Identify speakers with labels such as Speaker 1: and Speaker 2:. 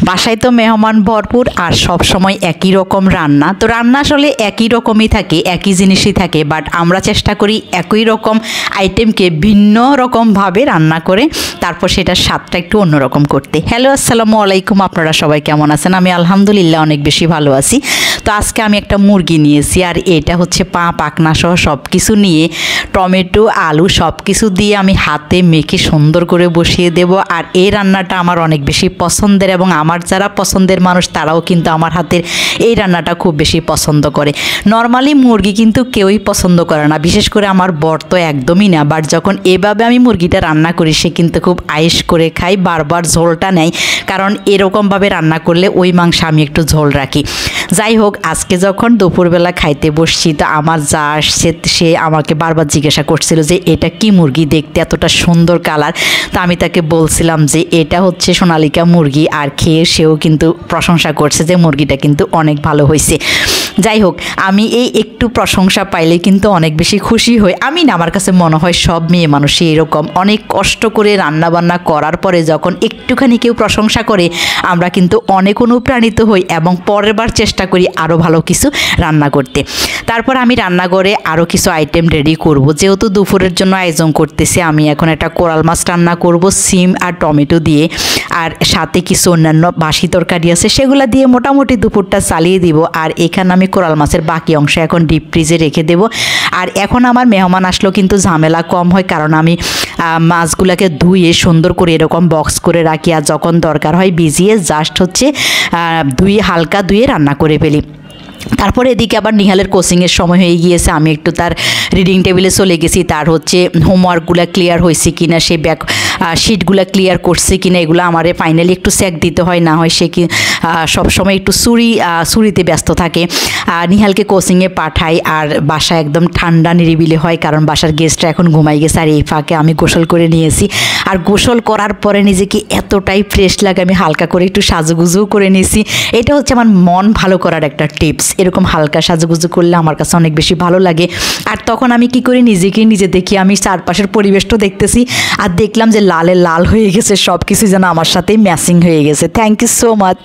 Speaker 1: বাসায় তো মেহমান ভরপুর আর সব সময় একই রকম রান্না। তো রান্না আসলে একই রকমই থাকে, একই জিনিসই থাকে, বাট আমরা চেষ্টা করি একই রকম আইটেমকে ভিন্ন রকমভাবে রান্না করে তারপর সেটার স্বাদটা একটু অন্যরকম করতে। হ্যালো, আসসালামু আলাইকুম, আপনারা সবাই কেমন আছেন? আমি আলহামদুলিল্লাহ অনেক বেশি ভালো আছি। তো আজকে আমি একটা মুরগি নিয়েছি, আর এটা হচ্ছে পা পাকনা সহ সব কিছু নিয়ে টমেটো আলু সব কিছু দিয়ে আমি হাতে মেখে সুন্দর করে বসিয়ে দেব। আর এই রান্নাটা আমার অনেক বেশি পছন্দের, এবং আমার যারা পছন্দের মানুষ তারাও কিন্তু আমার হাতের এই রান্নাটা খুব বেশি পছন্দ করে। নর্মালি মুরগি কিন্তু কেউই পছন্দ করে না, বিশেষ করে আমার বর তো একদমই না। বাট যখন এভাবে আমি মুরগিটা রান্না করি সে কিন্তু খুব আয়েশ করে খায়, বারবার ঝোলটা নেয়, কারণ এরকমভাবে রান্না করলে ওই মাংস আমি একটু ঝোল রাখি। যাই হোক, আজকে যখন দুপুরবেলা খাইতে বসছি তো আমার যা আসছে সে আমাকে বারবার জিজ্ঞাসা করছিল যে এটা কি মুরগি, দেখতে এতটা সুন্দর কালার। তো আমি তাকে বলছিলাম যে এটা হচ্ছে সোনালিকা মুরগি, আর খেয়ে সেও কিন্তু প্রশংসা করছে যে মুরগিটা কিন্তু অনেক ভালো হয়েছে। যাই হোক, আমি এই একটু প্রশংসা পাইলে কিন্তু অনেক বেশি খুশি হই। আমি না, আমার কাছে মনে হয় সব মেয়ে মানুষই এরকম, অনেক কষ্ট করে রান্না বান্না করার পরে যখন একটুখানি কেউ প্রশংসা করে আমরা কিন্তু অনেক অনুপ্রাণিত হই এবং পরের বার চেষ্টা করি আরও ভালো কিছু রান্না করতে। তারপর আমি রান্নাঘরে আরও কিছু আইটেম রেডি করব, যেহেতু দুপুরের জন্য আয়োজন করতেছি। আমি এখন একটা কোরাল মাছ রান্না করব সিম আর টমেটো দিয়ে, আর সাথে কিছু অন্যান্য বাসি তরকারি আছে সেগুলো দিয়ে মোটামুটি দুপুরটা চালিয়ে দিব। আর এখানে আমি কোরাল মাছের বাকি অংশ এখন ডিপ ফ্রিজে রেখে দেব। আর এখন আমার মেহমান আসলেও কিন্তু ঝামেলা কম হয়, কারণ আমি মাছগুলোকে ধুয়ে সুন্দর করে এরকম বক্স করে রাখি, আর যখন দরকার হয় ভিজিয়ে জাস্ট হচ্ছে হালকা ধুয়ে রান্না করে ফেলি। তারপরে এদিকে আবার নিহালের কোচিংয়ের সময় হয়ে গিয়েছে, আমি একটু তার রিডিং টেবিলে চলে গেছি। তার হচ্ছে হোমওয়ার্কগুলো ক্লিয়ার হয়েছে কিনা, সে ব্যাক শিটগুলো ক্লিয়ার করছে কিনা, এগুলো আমারে ফাইনালি একটু চেক দিতে হয়, না হয় সে কি সবসময় একটু ছুরিতে ব্যস্ত থাকে। নিহালকে কোচিংয়ে পাঠাই, আর বাসা একদম ঠান্ডা নিরিবিলি হয়, কারণ বাসার গেস্টরা এখন ঘুমাই গেছে। আর এই ফাঁকে আমি গোসল করে নিয়েছি, আর গোসল করার পরে নিজেকে এতটাই ফ্রেশ লাগে, আমি হালকা করে একটু সাজুগুজু করে নিয়েছি। এটা হচ্ছে আমার মন ভালো করার একটা টিপস। এরকম হালকা সাজুগুজু করলে আমার কাছে অনেক বেশি ভালো লাগে। আর তখন আমি কি করি, নিজে দেখি, আমি চারপাশের পরিবেশটা দেখতেছি, আর দেখলাম যে লালে লাল হয়ে গেছে, সব কিছু যেন আমার সাথেই ম্যাচিং হয়ে গেছে। Thank you so much.